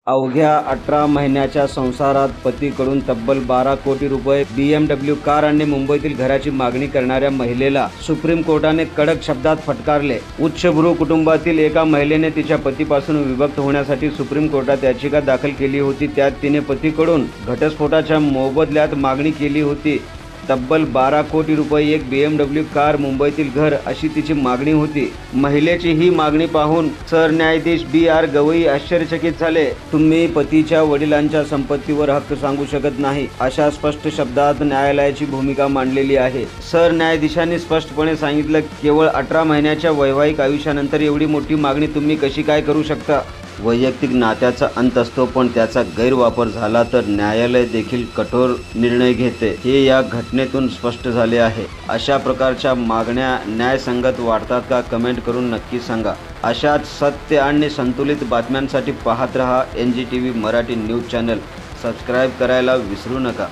अवघ्या 18 महिन्याच्या संसारात पतीकडून तब्बल 12 कोटी रुपये BMW कार आणि मुंबईतील घराची मागणी करणाऱ्या महिलेला सुप्रीम कोर्टाने कडक शब्दात फटकारले। उच्चभ्रू कुटुंबातील एका महिलेने तिच्या पतीपासून विभक्त होण्यासाठी सुप्रीम कोर्टात याचिका दाखल केली होती। त्यात तिने पतीकडून घटस्फोटाच्या मोबदल्यात मागणी केली होती। तब्बल 12 कोटी रुपये, एक BMW कार, मुंबईतील घर अशी तिची मागणी होती। महिलेची ही मागणी पाहून सरन्यायाधीश BR गवई आश्चर्यचकित झाले। तुम्ही पतीच्या वडिलांच्या संपत्तीवर हक्क सांगू शकत नाही, अशा स्पष्ट शब्दात न्यायालयाची भूमिका मांडलेली आहे। सरन्यायाधीशांनी स्पष्टपणे सांगितलं, केवळ 18 महिन्याच्या वैवाहिक आयुष्यानंतर एवढी मोठी मागणी तुम्ही कशी काय करू शकता? वैयक्तिक नात्याचा अंत असतो, पण त्याचा गैरवापर झाला तर न्यायालय देखील कठोर निर्णय घेते, हे या घटनेतून स्पष्ट झाले आहे। अशा प्रकारच्या मागण्या न्यायसंगत वाटतात का? कमेंट करून नक्की सांगा। अशाच सत्य आणि संतुलित बातम्यांसाठी पाहत रहा NGTV Marathi news channel. Subscribe करायला विसरू नका।